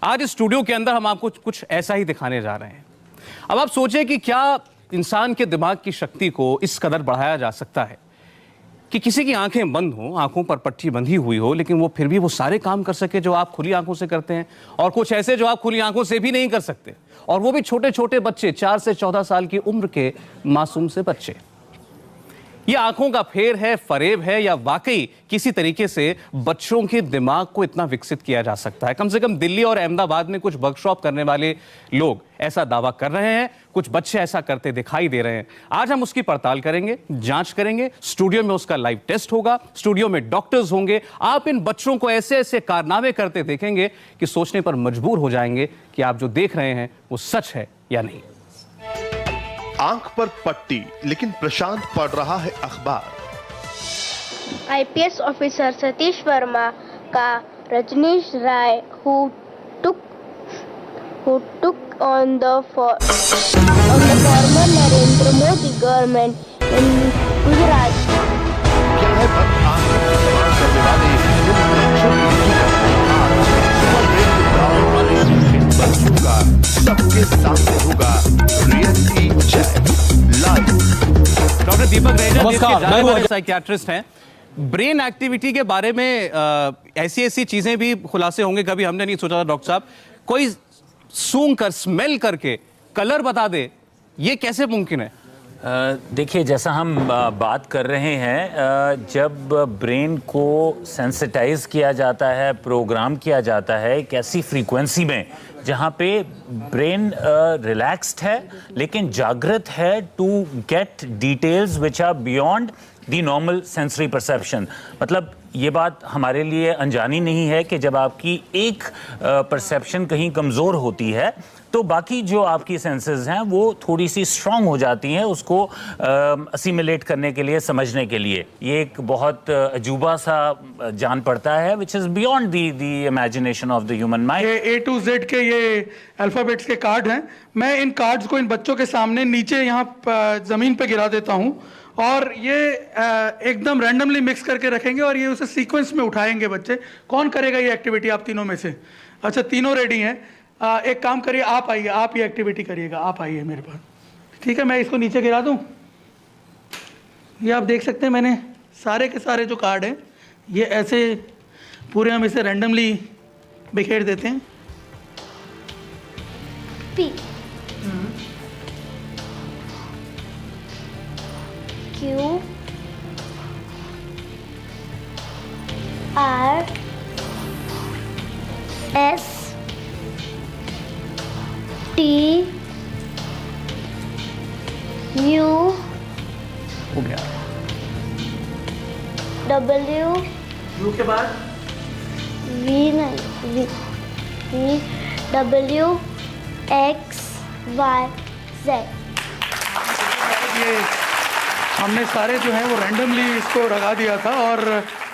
आज इस स्टूडियो के अंदर हम आपको कुछ ऐसा ही दिखाने जा रहे हैं। अब आप सोचें कि क्या इंसान के दिमाग की शक्ति को इस कदर बढ़ाया जा सकता है कि किसी की आंखें बंद हो, आंखों पर पट्टी बंधी हुई हो, लेकिन वो फिर भी वो सारे काम कर सके जो आप खुली आंखों से करते हैं, और कुछ ऐसे जो आप खुली आंखों से भी नहीं कर सकते, और वो भी छोटे छोटे बच्चे, 4 से 14 साल की उम्र के मासूम से बच्चे। ये आंखों का फेर है, फरेब है, या वाकई किसी तरीके से बच्चों के दिमाग को इतना विकसित किया जा सकता है? कम से कम दिल्ली और अहमदाबाद में कुछ वर्कशॉप करने वाले लोग ऐसा दावा कर रहे हैं, कुछ बच्चे ऐसा करते दिखाई दे रहे हैं। आज हम उसकी पड़ताल करेंगे, जांच करेंगे, स्टूडियो में उसका लाइव टेस्ट होगा, स्टूडियो में डॉक्टर्स होंगे। आप इन बच्चों को ऐसे ऐसे कारनामे करते देखेंगे कि सोचने पर मजबूर हो जाएंगे कि आप जो देख रहे हैं वो सच है या नहीं। आंख पर पट्टी, लेकिन प्रशांत पढ़ रहा है अखबार। आईपीएस ऑफिसर सतीश वर्मा का रजनीश राय who took on the former Narendra Modi government in Gujarat. क्या है बंद आंख करने वाले बच्चों का सबके सामने होगा रियलिटी चेक लाइव। डॉक्टर दीपक रहेजा नमस्कार, साइकियाट्रिस्ट हैं। ब्रेन एक्टिविटी के बारे में ऐसी ऐसी चीजें भी खुलासे होंगे, कभी हमने नहीं सोचा था डॉक्टर साहब। कोई सूंघ कर, स्मेल करके कलर बता दे, ये कैसे मुमकिन है? देखिए, जैसा हम बात कर रहे हैं, जब ब्रेन को सेंसिटाइज किया जाता है, प्रोग्राम किया जाता है एक ऐसी फ्रीक्वेंसी में जहाँ पे ब्रेन रिलैक्स्ड है लेकिन जागृत है to get details which are beyond the normal sensory perception. मतलब ये बात हमारे लिए अनजानी नहीं है कि जब आपकी एक परसेप्शन कहीं कमज़ोर होती है तो बाकी जो आपकी सेंसेस हैं वो थोड़ी सी स्ट्रांग हो जाती हैं उसको असिमिलेट करने के लिए, समझने के लिए। ये एक बहुत अजूबा सा जान पड़ता है which is beyond the imagination of the human mind. ये A to Z के ये अल्फ़ाबेट्स के कार्ड हैं। मैं इन कार्ड्स को इन बच्चों के सामने नीचे यहाँ ज़मीन पे गिरा देता हूँ और ये एकदम रैंडमली मिक्स करके रखेंगे और ये उसे सीक्वेंस में उठाएंगे बच्चे। कौन करेगा ये एक्टिविटी आप तीनों में से? अच्छा, तीनों रेडी हैं। एक काम करिए, आप आइए, आप ये एक्टिविटी करिएगा। आप आइए मेरे पास, ठीक है? मैं इसको नीचे गिरा दूं। ये आप देख सकते हैं, मैंने सारे के सारे जो कार्ड हैं ये ऐसे पूरे हम इसे रैंडमली बिखेर देते हैं। P Q R S T U हो गया। W U के बाद V नहीं V W X Y Z। ये हमने सारे जो है वो रैंडमली इसको लगा दिया था और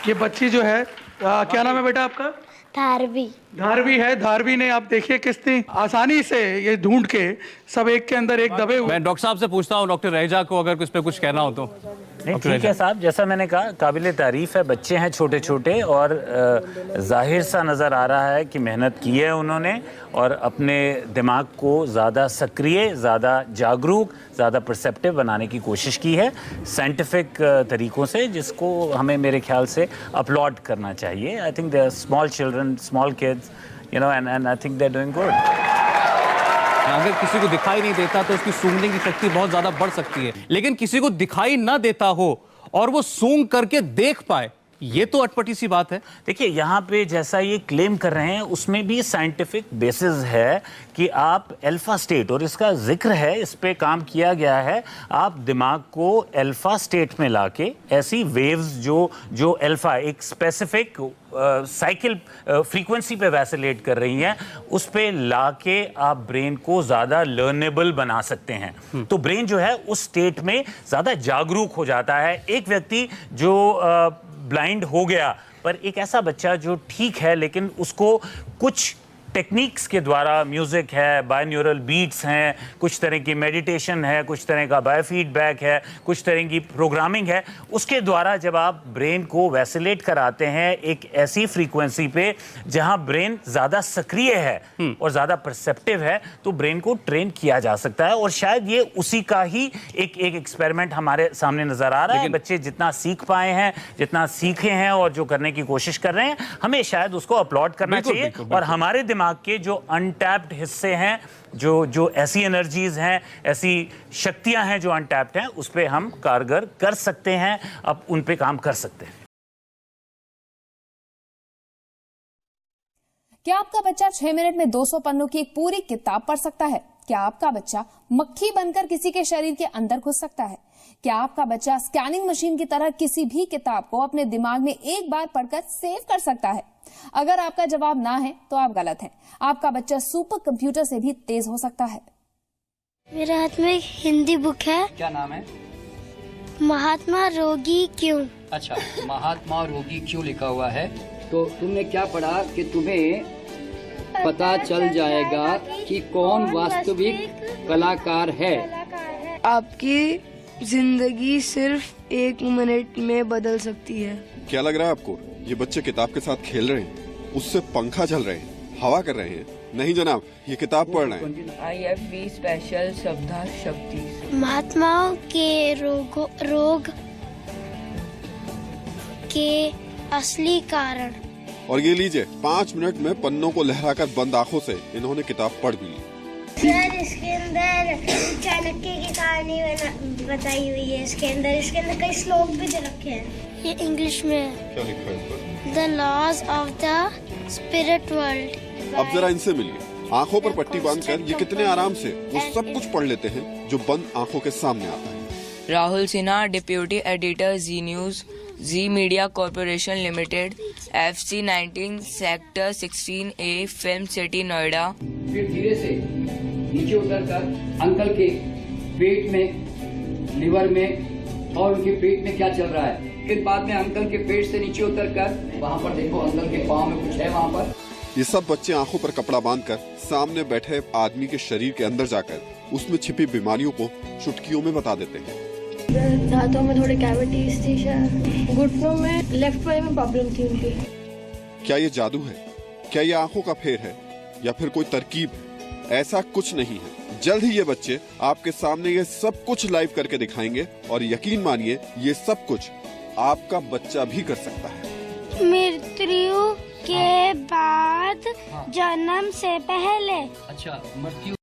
ये बच्ची जो है क्या नाम है बेटा आपका? धारवी। धारवी है। धारवी ने, आप देखिए कितनी आसानी से ये ढूंढ के सब एक के अंदर एक दबे हुए। मैं डॉक्टर साहब से पूछता हूँ, डॉक्टर रहेजा को अगर इस पे कुछ कहना हो तो। नहीं, ठीक है साहब, जैसा मैंने कहा काबिले तारीफ है। बच्चे हैं छोटे छोटे और जाहिर सा नज़र आ रहा है कि मेहनत की है उन्होंने और अपने दिमाग को ज़्यादा सक्रिय, ज़्यादा जागरूक, ज़्यादा परसेप्टिव बनाने की कोशिश की है साइंटिफिक तरीक़ों से, जिसको हमें मेरे ख्याल से अपलॉड करना चाहिए। I think they are small children, small kids, you know, and I think they are doing good. अगर किसी को दिखाई नहीं देता तो उसकी सूंघने की शक्ति बहुत ज्यादा बढ़ सकती है, लेकिन किसी को दिखाई ना देता हो और वो सूंघ करके देख पाए, ये तो अटपटी सी बात है। देखिए, यहाँ पे जैसा ये क्लेम कर रहे हैं उसमें भी साइंटिफिक बेसिस है कि आप अल्फा स्टेट, और इसका जिक्र है, इस पे काम किया गया है, आप दिमाग को अल्फा स्टेट में लाके ऐसी वेव्स जो अल्फा एक स्पेसिफिक साइकिल फ्रीक्वेंसी पे वैसिलेट कर रही हैं, उस पे लाके आप ब्रेन को ज़्यादा लर्नेबल बना सकते हैं। तो ब्रेन जो है उस स्टेट में ज़्यादा जागरूक हो जाता है। एक व्यक्ति जो ब्लाइंड हो गया, पर एक ऐसा बच्चा जो ठीक है लेकिन उसको कुछ टेक्निक्स के द्वारा, म्यूज़िक है, बायन्यूरल बीट्स हैं, कुछ तरह की मेडिटेशन है, कुछ तरह का बायोफीडबैक है, कुछ तरह की प्रोग्रामिंग है, उसके द्वारा जब आप ब्रेन को वैसिलेट कराते हैं एक ऐसी फ्रीक्वेंसी पे जहां ब्रेन ज़्यादा सक्रिय है और ज़्यादा परसेप्टिव है, तो ब्रेन को ट्रेन किया जा सकता है। और शायद ये उसी का ही एक एक्सपेरिमेंट हमारे सामने नज़र आ रहा है। बच्चे जितना सीख पाए हैं, जितना सीखे हैं और जो करने की कोशिश कर रहे हैं, हमें शायद उसको अपलॉड करना चाहिए। और हमारे दिमाग के जो अनटैप्ड हिस्से हैं, जो ऐसी एनर्जीज हैं, ऐसी शक्तियां हैं जो अनटैप्ड हैं, उस पे हम कारगर कर सकते हैं, अब उन पे काम कर सकते हैं। क्या आपका बच्चा 6 मिनट में 200 पन्नों की एक पूरी किताब पढ़ सकता है? क्या आपका बच्चा मक्खी बनकर किसी के शरीर के अंदर घुस सकता है? क्या आपका बच्चा स्कैनिंग मशीन की तरह किसी भी किताब को अपने दिमाग में एक बार पढ़कर सेव कर सकता है? अगर आपका जवाब ना है तो आप गलत हैं। आपका बच्चा सुपर कंप्यूटर से भी तेज हो सकता है। मेरे हाथ में एक हिंदी बुक है। क्या नाम है? महात्मा रोगी क्यों। अच्छा, महात्मा रोगी क्यों लिखा हुआ है। तो तुमने क्या पढ़ा कि तुम्हें पता चल जाएगा कि कौन वास्तविक कलाकार है। आपकी जिंदगी सिर्फ 1 मिनट में बदल सकती है। क्या लग रहा है आपको ये बच्चे किताब के साथ खेल रहे हैं, उससे पंखा चल रहे हैं, हवा कर रहे हैं? नहीं जनाब, ये किताब पढ़ रहे हैं। IFB स्पेशल शब्दा शक्ति। महात्माओं के रोग के असली कारण। और ये लीजिए, 5 मिनट में पन्नों को लहराकर बंद आंखों से इन्होंने किताब पढ़ भी ली। सर, इसके अंदर चाणक्य की कहानी बताई हुई है। इसके अंदर कई श्लोक भी दे रखे हैं। ये इंग्लिश में है। क्या लिखा है इस पर? The laws of the spirit world. अब जरा इनसे मिलिए। आंखों पर पट्टी बांधकर ये कितने आराम से वो सब कुछ पढ़ लेते हैं जो बंद आंखों के सामने आता है। Rahul Sinha, deputy editor, Zee news, Zee media corporation limited, FC 19 sector 16A, film city, Noida. फिर धीरे से नीचे उतरकर अंकल के पेट में, लिवर में और उनके पेट में क्या चल रहा है। फिर बाद में अंकल के पेट से नीचे उतरकर वहाँ पर देखो, अंकल के पाँव में कुछ है वहाँ पर। ये सब बच्चे आंखों पर कपड़ा बांधकर सामने बैठे आदमी के शरीर के अंदर जाकर उसमें छिपी बीमारियों को चुटकियों में बता देते हैं। दांतों में थोड़ी कैविटीज थी, शायद घुटनों में, लेफ्ट पाई में प्रॉब्लम थी उनकी। क्या ये जादू है? क्या ये आंखों का फेर है या फिर कोई तरकीब है? ऐसा कुछ नहीं है। जल्द ही ये बच्चे आपके सामने ये सब कुछ लाइव करके दिखाएंगे और यकीन मानिए ये सब कुछ आपका बच्चा भी कर सकता है। मृत्यु के बाद, जन्म से पहले। अच्छा, मृत्यु।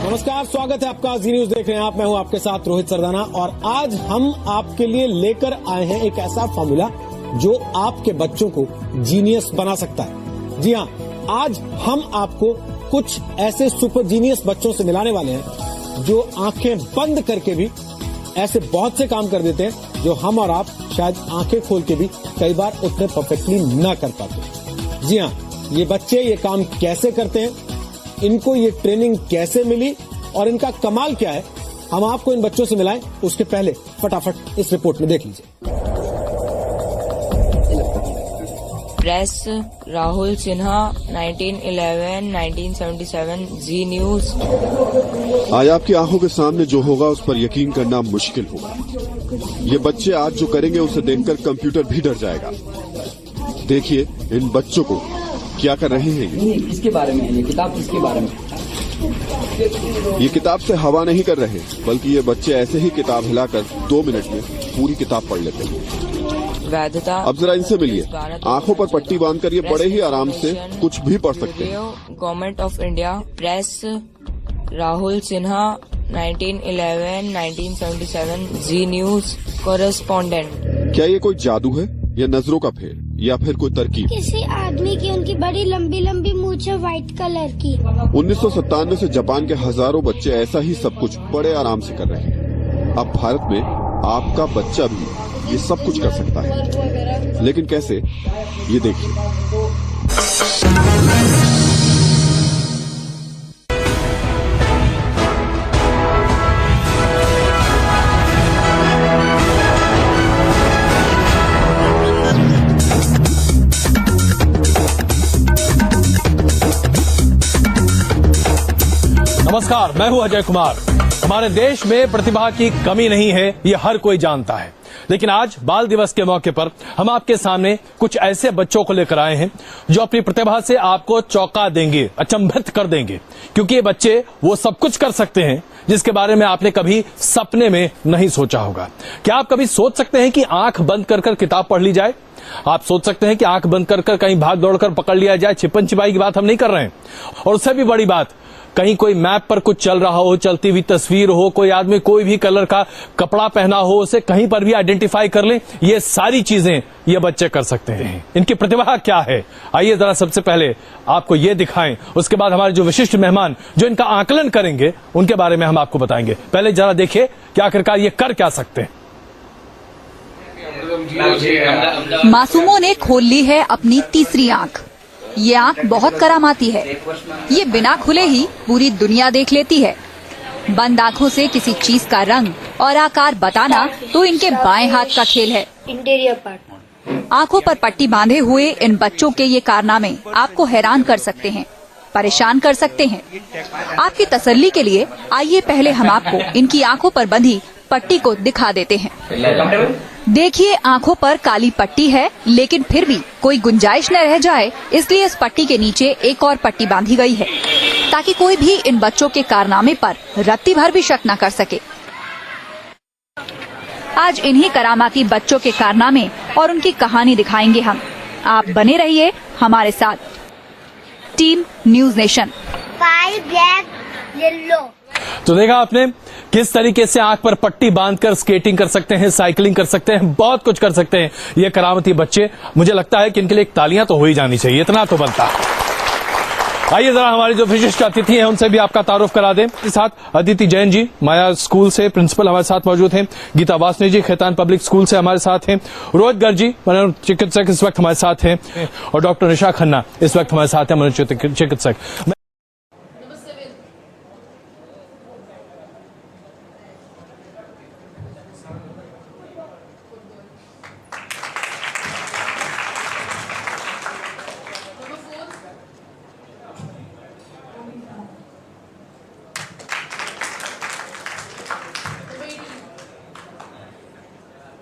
नमस्कार, स्वागत है आपका। जी न्यूज देख रहे हैं आप। मैं हूं आपके साथ रोहित सरदाना और आज हम आपके लिए लेकर आए हैं एक ऐसा फॉर्मूला जो आपके बच्चों को जीनियस बना सकता है। जी हां, आज हम आपको कुछ ऐसे सुपर जीनियस बच्चों से मिलाने वाले हैं जो आंखें बंद करके भी ऐसे बहुत से काम कर देते हैं जो हम और आप शायद आंखें खोल के भी कई बार उतने परफेक्टली ना कर पाते। जी हां, ये बच्चे ये काम कैसे करते हैं, इनको ये ट्रेनिंग कैसे मिली और इनका कमाल क्या है, हम आपको इन बच्चों से मिलाएं। उसके पहले फटाफट इस रिपोर्ट में देख लीजिए। Press, Rahul Sinha, 1911-1977, Zee news. आज आपकी आंखों के सामने जो होगा उस पर यकीन करना मुश्किल होगा। ये बच्चे आज जो करेंगे उसे देखकर कंप्यूटर भी डर जाएगा। देखिए इन बच्चों को क्या कर रहे हैं। ये किसके बारे में है? ये किताब किसके बारे में? ये किताब से हवा नहीं कर रहे, बल्कि ये बच्चे ऐसे ही किताब हिलाकर 2 मिनट में पूरी किताब पढ़ लेते हैं। वैधता। अब जरा इनसे मिलिए। आंखों पर पट्टी बांधकर ये बड़े ही आराम से कुछ भी पढ़ सकते हैं। Government of India. Press, Rahul Sinha, 1911-1977, Zee News correspondent. क्या ये कोई जादू है या नजरों का फेर या फिर कोई तरकीब? किसी आदमी की उनकी बड़ी लंबी लंबी मूंछ है, व्हाइट कलर की। 1997 से जापान के हजारों बच्चे ऐसा ही सब कुछ बड़े आराम से कर रहे हैं। अब भारत में आपका बच्चा भी ये सब कुछ कर सकता है, लेकिन कैसे, ये देखिए। नमस्कार, मैं हूं अजय कुमार। हमारे देश में प्रतिभा की कमी नहीं है, ये हर कोई जानता है। लेकिन आज बाल दिवस के मौके पर हम आपके सामने कुछ ऐसे बच्चों को लेकर आए हैं जो अपनी प्रतिभा से आपको चौंका देंगे, अचंभित कर देंगे, क्योंकि ये बच्चे वो सब कुछ कर सकते हैं जिसके बारे में आपने कभी सपने में नहीं सोचा होगा। क्या आप कभी सोच सकते हैं कि आंख बंद कर कर किताब पढ़ ली जाए? आप सोच सकते हैं कि आंख बंद कर कर कहीं भाग दौड़ कर पकड़ लिया जाए? छिपन छिपाई की बात हम नहीं कर रहे हैं। और उससे भी बड़ी बात, कहीं कोई मैप पर कुछ चल रहा हो, चलती हुई तस्वीर हो, कोई आदमी कोई भी कलर का कपड़ा पहना हो, उसे कहीं पर भी आइडेंटिफाई कर ले, ये सारी चीजें ये बच्चे कर सकते हैं। इनकी प्रतिभा क्या है, आइए जरा सबसे पहले आपको ये दिखाएं, उसके बाद हमारे जो विशिष्ट मेहमान जो इनका आकलन करेंगे उनके बारे में हम आपको बताएंगे। पहले जरा देखिए कि आखिरकार ये कर क्या सकते हैं। मासूमों ने खोल ली है अपनी तीसरी आंख। ये आंख बहुत करामाती है। ये बिना खुले ही पूरी दुनिया देख लेती है। बंद आंखों से किसी चीज का रंग और आकार बताना तो इनके बाएं हाथ का खेल है। Interior part. आंखों पर पट्टी बांधे हुए इन बच्चों के ये कारनामे आपको हैरान कर सकते हैं, परेशान कर सकते हैं। आपकी तसल्ली के लिए आइए पहले हम आपको इनकी आंखों पर बंधी पट्टी को दिखा देते हैं। देखिए, आंखों पर काली पट्टी है, लेकिन फिर भी कोई गुंजाइश न रह जाए इसलिए इस पट्टी के नीचे एक और पट्टी बांधी गई है, ताकि कोई भी इन बच्चों के कारनामे पर रत्ती भर भी शक न कर सके। आज इन्हीं करामाती बच्चों के कारनामे और उनकी कहानी दिखाएंगे हम। आप बने रहिए हमारे साथ। Team news nation. White, black, yellow. तो देखा आपने किस तरीके से आंख पर पट्टी बांधकर स्केटिंग कर सकते हैं, साइकिलिंग कर सकते हैं, बहुत कुछ कर सकते हैं ये करामती बच्चे। मुझे लगता है कि इनके लिए एक तालियां तो हो ही जानी चाहिए, इतना तो बनता है। आइए जरा हमारी जो विशिष्ट अतिथि हैं उनसे भी आपका तारुफ करा दें। इस साथ अदिति जैन जी माया स्कूल से प्रिंसिपल हमारे साथ मौजूद हैं, गीता वासनी जी खैतान पब्लिक स्कूल से हमारे साथ हैं, रोहित गर्ग जी मनोचिकित्सक इस वक्त हमारे साथ हैं, और डॉक्टर निशा खन्ना इस वक्त हमारे साथ हैं, मनोचिकित्सक।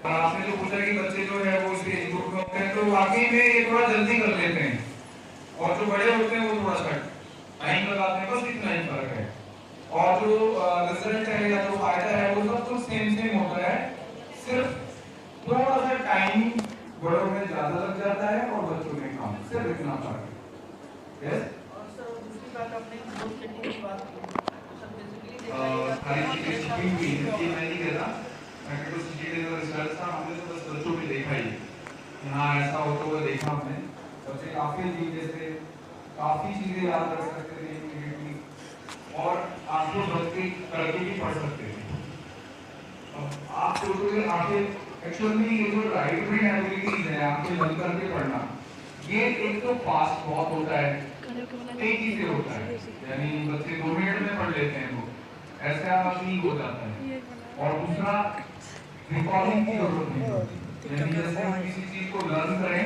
आपने जो पूछा कि बच्चे जो है वो इस एज ग्रुप में होते हैं, तो वाकई में ये थोड़ा जल्दी कर लेते हैं, और जो बड़े होते हैं वो थोड़ा सा टाइम लगाते हैं, बस इतना ही फर्क है। और जो रिजल्ट है या जो फायदा है वो सब तो सेम होता है, सिर्फ थोड़ा सा टाइम बड़ों में ज्यादा लग जाता है और बच्चों में कम, सिर्फ इतना फर्क है। यस, हर चीज की स्कीम भी है, मैं नहीं कह रहा रिजल्ट था, हमने तो बस बच्चों में देखा ही, यहाँ ऐसा होता हुआ देखा हमने। बच्चे काफी चीजें याद रख सकते थे इमीडिएटली, और आंखों बंद करके भी पढ़ सकते थे। आप सोचोगे आंखें एक्चुअली ये जो राइट ब्रेन एबिलिटीज है, आंखें बंद करके पढ़ना, ये एक तो फास्ट बहुत होता है, तेजी से होता है, यानी बच्चे 2 मिनट में पढ़ लेते हैं, वो ऐसा नहीं हो जाता है। और दूसरा, रिकॉर्डिंग की जरूरत नहीं होती, यानी जैसे हम किसी चीज को लर्न करें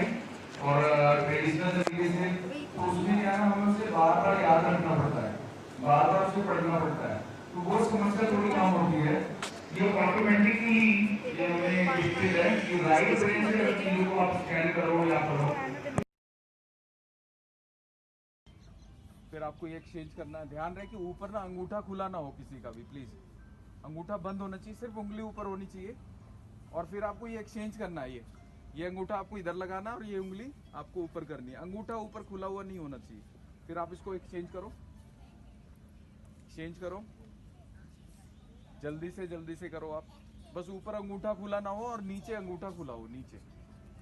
और ट्रेडिशनल तरीके से, तो उसमें क्या है, हमें उसे बार बार याद रखना पड़ता है, बार बार उसे पढ़ना पड़ता है, तो वो समस्या थोड़ी कम होती है। ये ऑटोमेटिकली ये हमें दिखते है कि राइट ब्रेन से चीजों को आप स्कैन करो या पढ़ो। फिर आपको ये एक्सचेंज करना है, ध्यान रहे कि ऊपर ना अंगूठा खुला ना हो किसी का भी, प्लीज अंगूठा बंद होना चाहिए, सिर्फ उंगली ऊपर होनी चाहिए। और फिर आपको ये एक्सचेंज करना है, ये अंगूठा आपको इधर लगाना है और ये उंगली आपको ऊपर करनी है, अंगूठा ऊपर खुला हुआ नहीं होना चाहिए। फिर आप इसको एक्सचेंज करो, जल्दी से करो आप, बस ऊपर अंगूठा खुला ना हो और नीचे अंगूठा खुला हो, नीचे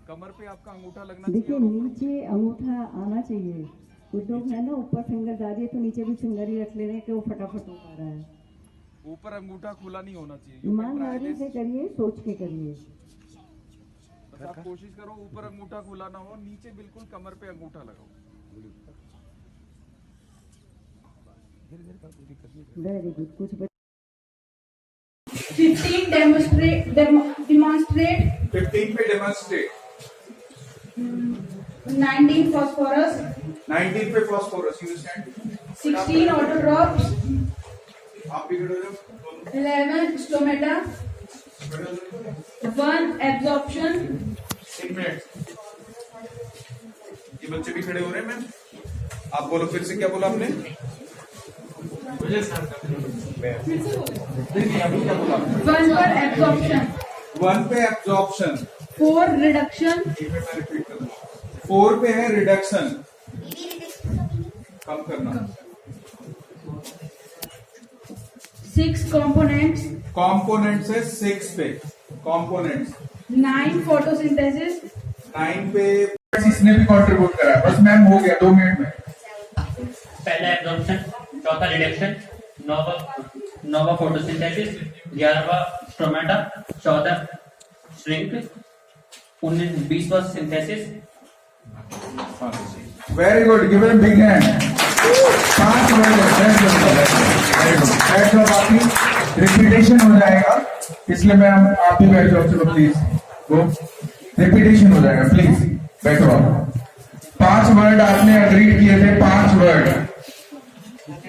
कमर पे आपका अंगूठा लगना चाहिए। देखिए नीचे अंगूठा आना चाहिए, कुछ लोग है ना ऊपर फिंगर डालिए तो नीचे भी फिंगर ही रख ले रहे हैं कि वो फटाफट हो पा रहा है। ऊपर अंगूठा खुला नहीं होना चाहिए, ईमानदारी से करिए, सोच के करिए। बस आप कोशिश करो ऊपर अंगूठा खुला ना हो, नीचे बिल्कुल कमर पे अंगूठा लगाओ। Very good. कुछ 15 demonstrate 15 पे डेमोन्स्ट्रेट, 19 phosphorus, 19 पे phosphorus, you stand, 16 auto drops, आप भी खड़े हो जाओ। 11 stomata, 1 absorption, 1 मिनट। ये बच्चे भी खड़े हो रहे हैं मैम। आप बोलो फिर से, क्या बोला आपने? one per absorption, 1 पे एब्जॉर्प्शन, 4 reduction, 4 पे है रिडक्शन, कम करना। 6 components, कंपोनेंट से 6 पे, कंपोनेंट्स 9 photosynthesis, 9 पे इसने भी कंट्रीब्यूट करा। बस मैम हो गया 2 मिनट में। पहला एब्जॉर्प्शन, चौथा रिडक्शन, नौवा फोटोसिंथेसिस, 11वां स्टोमेटा, 14 श्रिंक, 19वां synthesis. Very good, give him big hand. 5 minute बाकी रिपीटेशन हो जाएगा, इसलिए मैं आप भी बैठ जाओ। चलो प्लीज, वो रिपीटेशन हो जाएगा। प्लीज बैठो आप। 5 वर्ड आपने अग्रीड किए थे, 5 वर्ड।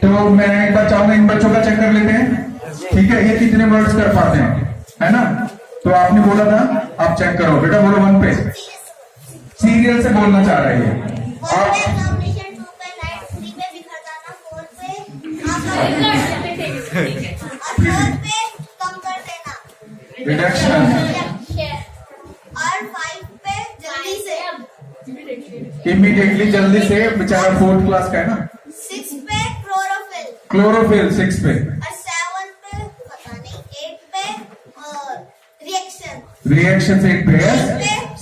तो मैं एक बार चाहूंगा इन बच्चों का चेक कर लेते हैं, ठीक है? ये कितने वर्ड्स कर पाते हैं, है ना? तो आपने बोला था, आप चेक करो बेटा। बोलो 1 पे। सीरियल से बोलना चाह रहे हैं आप। रिडक्शन और 5 पे जल्दी से, इमीडिएटली, जल्दी से। बेचारा 4th क्लास का है ना। 6 पे क्लोरोफिल, क्लोरोफिल 6 पे, और 7 पे पता नहीं, 8 पे रिएक्शन, रिएक्शन 8 पे है।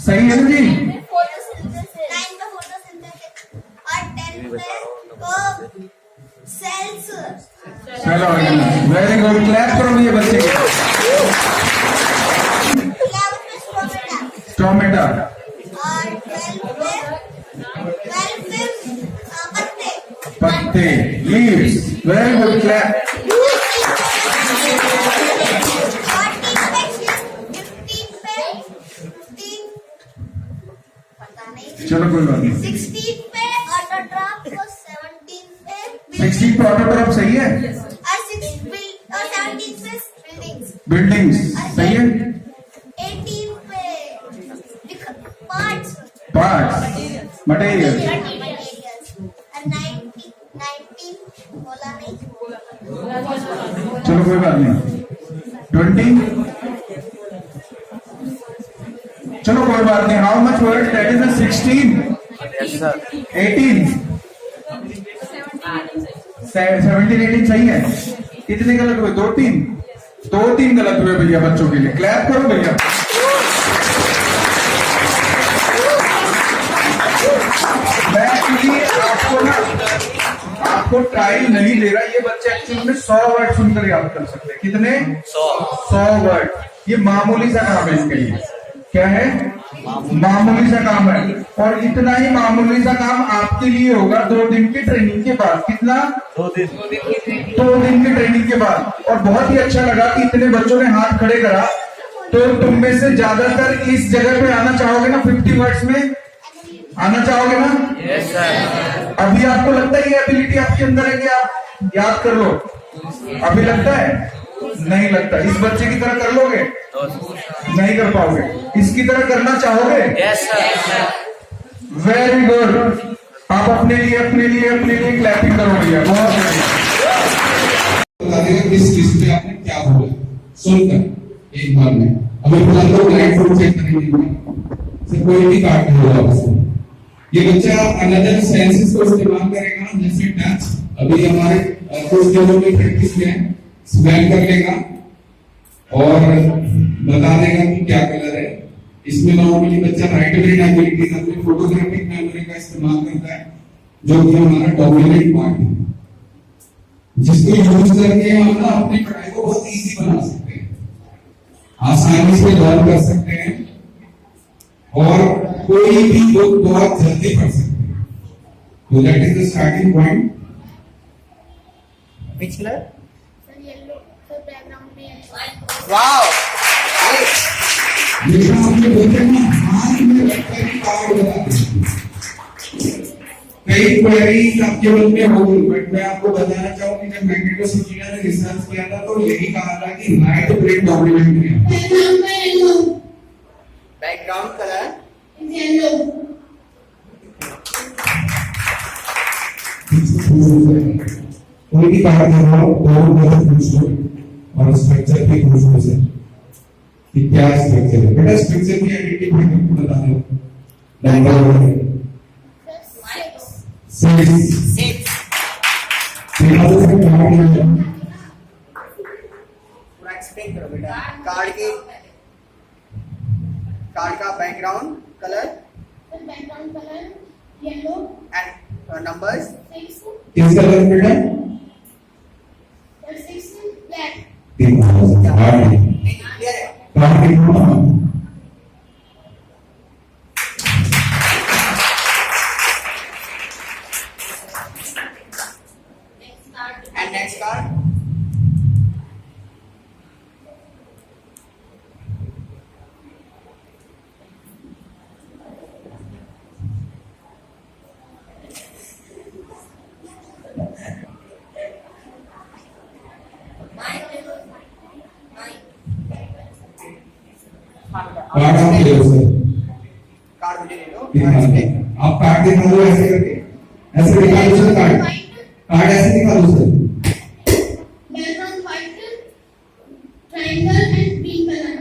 सही है ना जी? 9 पे फोटोसिंथेसिस, और 10 पे सेल्स। चलो वेरी गुड, क्लैप करो ये बच्चे के। 11 पे टोमेटा, और 12 पे पत्ते। पत्ते, लीव्स। Very good, clap. 15 पता नहीं, चलो कोई बात नहीं। 16 पे ऑटोट्रॉप, 17 पे 16 पे ऑटोट्रॉप सही है, और 17 पे बिल्डिंग्स, बिल्डिंग्स सही है, 18 पे पार्ट्स, पार्ट्स, मटेरियल। और 19 बोला नहीं। चलो कोई बात नहीं। 20, चलो कोई बात नहीं। How much word that is 16? 18, 17, 18 सही है। कितने गलत हुए? 2-3 गलत हुए भैया बच्चों के लिए। क्लैप करो भैया। मैं एक्चुअली आपको ट्रायल नहीं दे रहा। ये बच्चे एक्चुअली में 100 वर्ड सुनकर याद कर सकते हैं। कितने? 100 वर्ड। ये मामूली सा काम है इसके लिए। क्या है? मामूली सा काम है। और इतना ही मामूली सा काम आपके लिए होगा 2 दिन की ट्रेनिंग के बाद। कितना? 2 दिन की ट्रेनिंग के बाद। और बहुत ही अच्छा लगा कि इतने बच्चों ने हाथ खड़े करा। तो तुम में से ज्यादातर इस जगह पे आना चाहोगे ना? 50 वर्ड्स में आना चाहोगे ना? Yes sir. अभी आपको लगता है ये एबिलिटी आपके अंदर है कि आप याद कर लो? अभी लगता है? नहीं लगता। इस बच्चे की तरह कर लोगे? नहीं कर पाओगे। इसकी तरह करना चाहोगे? Yes sir. Very good. आप अपने लिए क्लैपिंग करो भैया। बहुत बढ़िया। किस चीज पे आपने क्या बोला सुनकर एक बार में। अभी फिलहाल लोग लाइट फूड चेक करेंगे, कोई भी कार्ड नहीं होगा उसमें। ये बच्चा अनदर सेंसेस को इस्तेमाल करेगा, जैसे टच। अभी हमारे कुछ दिनों में प्रैक्टिस में स्मेल कर लेगा और बता देगा कि क्या कलर है। इसमें नॉर्मली बच्चा राइट ब्रेन एबिलिटी अपनी फोटोग्राफिक मेमोरी का इस्तेमाल करता है, जो कि हमारा डोमिनेंट पार्ट है, जिसको यूज करके हम ना अपनी पढ़ाई को बहुत इजी बना सकते हैं, आसानी से लर्न कर सकते हैं और कोई भी बुक बहुत जल्दी पढ़ सकते हैं। तो that is the starting point. Which color? Yellow, फिर बैकग्राउंड में Wow. जैसा आपने बोलते हैं ना, हाथ में रखकर ही पावर बताते हैं। कई एक क्वेरी आपके मन में होगी, बट मैं आपको बताना चाहूंगी जब मैग्नेटोसिटीना ने रिसर्च किया था तो यही कहा था कि राइट ब्रेन डोमिनेंट है। Background colour yellow. कोई भी कार्ड दे रहा हो तो मेरे पूछ लो और स्ट्रक्चर भी पूछ लो सर कि क्या स्ट्रक्चर है। बेटा स्ट्रक्चर की आइडेंटिफाई करके बता दो। नंबर 6 पूरा एक्सप्लेन करो बेटा। कार्ड का background colour yellow and numbers 6 किस कलर बेटा? 6 ब्लैक। क्लियर है? And next card. कार्ड आप ले लो सर। कार्ड मुझे ले लो। आप कार्ड दिखा दो ऐसे करके, ऐसे दिखा दो सर। कार्ड ऐसे दिखा दो sir. Background white, triangle and green colour.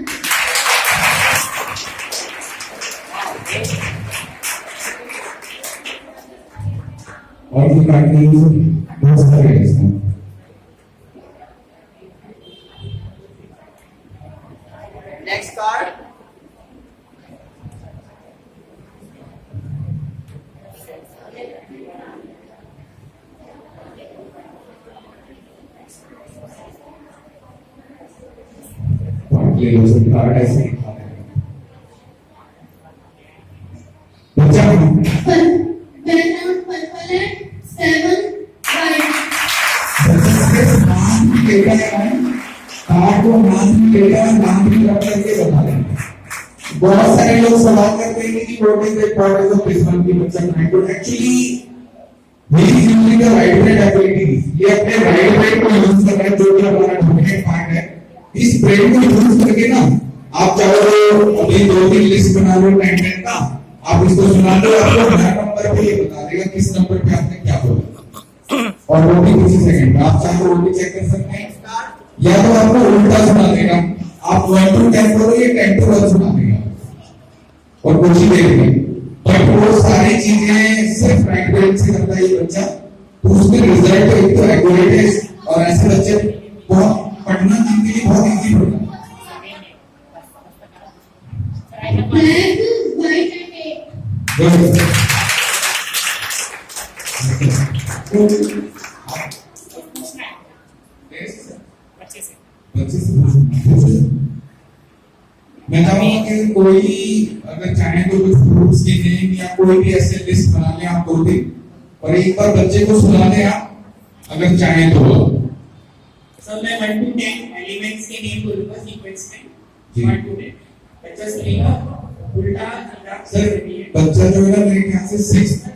और भी कार्ड ले लो सर, बहुत सारे हैं इसमें। Next card. ले लो सर। कार्ड ऐसे दिखा दे। बच्चा बैकग्राउंड पर्पल है, 7 वाइट। कार्ड को नाम लेगा, नाम भी रख करके बता देंगे। बहुत सारे लोग सवाल करते हैं कि what is the importance of this one की बच्चा माइंड को actually he is using the right brain abilities. ये अपने राइट ब्रेन को यूज कर रहा है जो कि हमारा डोमिनेंट पार्ट है। इस ब्रेन को यूज करके ना आप चाहो तो अभी 2-3 लिस्ट बना लो 10 का, आप इसको सुना लो, आपको हर नंबर पे ये बता देगा किस नंबर पे आपने क्या बोला, और वो भी किसी सेकंड में। आप चाहो वो भी चेक कर सकते हैं, या तो आपको उल्टा सुना देगा। आप 1 to 10 करो, ये 10 to 1 सुना देगा और कुछ ही देर में। बट वो सारी चीजें सिर्फ राइट ब्रेन से करता है ये बच्चा, तो उसमें रिजल्ट एक तो एक्यूरेट है। और ऐसे बच्चे बहुत पढ़ना जिनके लिए बहुत इजी होता है। Black, white and grey. मैं चाहूंगा कि कोई अगर चाहे तो कुछ फ्रूट्स के नेम या कोई भी ऐसे लिस्ट बना ले आप 2 दिन, और एक बार बच्चे को सुना दे आप, अगर चाहे तो। सर मैं 1 to 10 एलिमेंट्स के नेम बोलूंगा सीक्वेंस में। 1 to 10 बच्चा सुनेगा उल्टा सीधा। सर बच्चा जो है ना मेरे ख्याल से 6 में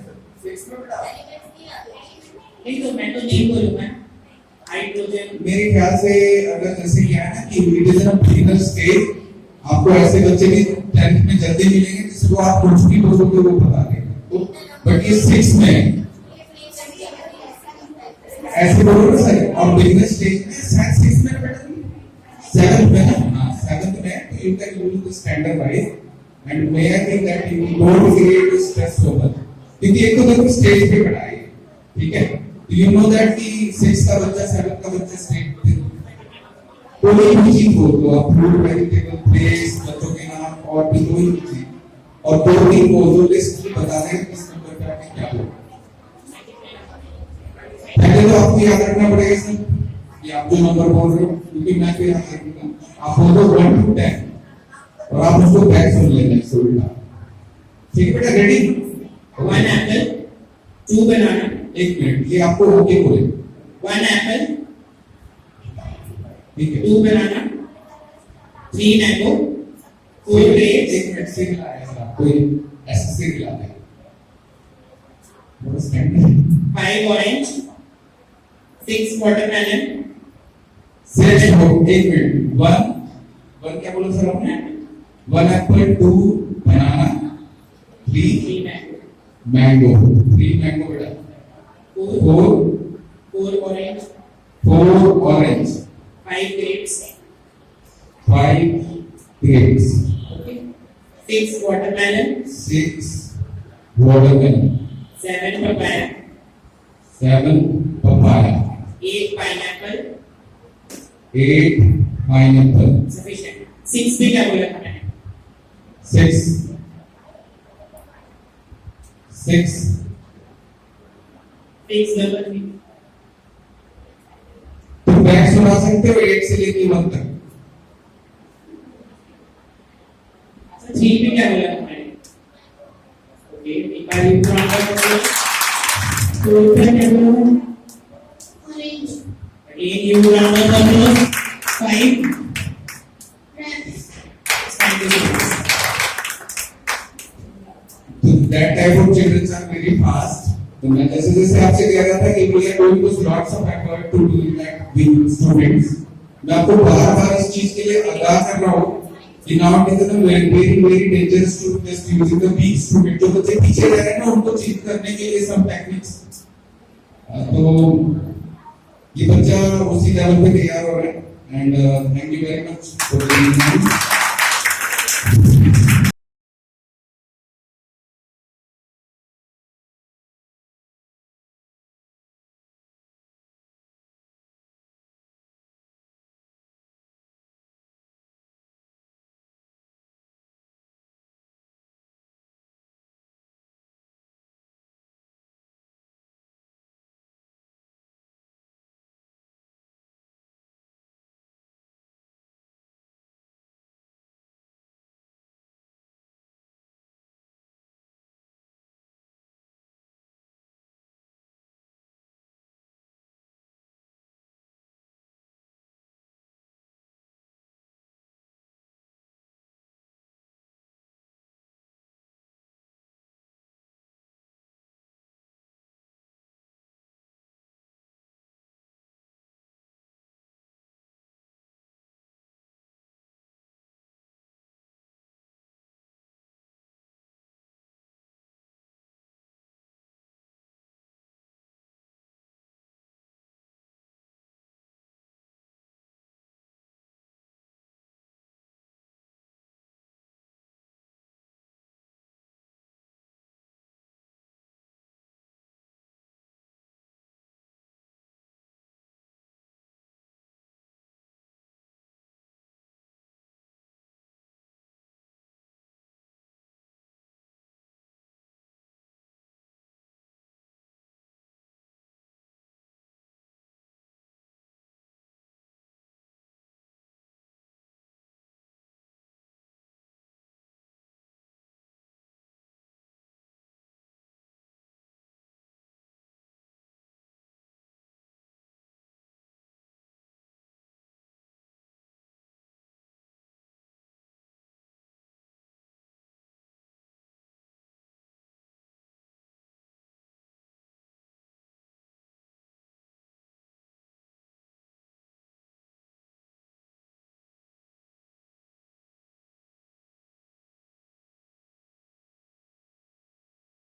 नहीं, तो मैं तो नेम बोलूंगा हाइड्रोजन। मेरे ख्याल से अगर जैसे क्या है ना कि it is a beginner stage, आपको ऐसे बच्चे भी 10th में जल्दी मिलेंगे जिसको आप कुछ भी बोलोगे वो बता देगा। तो बट ये 6 में ऐसे बोलो ना सर। और बिगिनर स्टेज में शायद 6 में बेटा 7th में ना, हाँ 7th में, तो you can use the standard wise and may I think that you don't create stress so much, क्योंकि एक तो देखो स्टेज पे पढ़ाई, ठीक है। यू नो दैट कि 6 का बच्चा 7 का बच्चा स्टेज पे कोई भी चीज बोल दो आप, फ्रूट वेजिटेबल प्लेस बच्चों के नाम और भी कोई भी चीज, और 2-3 बोल दो, लिस्ट बता देगा किस नंबर पे आपने क्या बोला। पहले तो आपको याद रखना पड़ेगा सर कि आप जो नंबर बोल रहे हो, क्योंकि मैं तो याद रखूंगा। आप बोल दो 1 to 10 और आप उसको बैक सुन लेना इससे उल्टा, ठीक है बेटा। रेडी? 1 एप्पल, 2 बनाना। 1 मिनट, ये आपको ओके बोले। 1 एप्पल, ठीक है। 2 बनाना, 3 मैंगो, 4 ग्रेप्स। 1 मिनट से मिलाया सर, कोई ऐसे से मिला है। 5 orange, 6 watermelon, 6 एक मिनट 1 क्या बोला सर आपने 1 एप्पल 2 बनाना 3 मैंगो 3 मैंगो बेटा 4 orange, 5 grapes, 6 watermelon, 7 papaya, 8 pineapple, sufficient. 6 भी क्या बोला था मैंने? 6 number 3. तो बैग सुना सकते हो 8 से लेके 1 तक 3 भी क्या बोला था मैंने? ओके, दीपाली पूरा कर तो क्या बोला? Orange. Again, you round up on those 5. तो that type of children are very fast तो मैं जैसे जैसे आपसे कह रहा था कि we are going to lots of effort to do that with students मैं आपको बार-बार इस चीज के लिए आगाह कर रहा हूँ कि now it is very dangerous to just using the weak student जो बच्चे पीछे रह रहे हैं ना उनको चीट करने के लिए सब टेक्निक्स तो ये बच्चा उसी लेवल पे तैयार हो रहा है and thank you very much for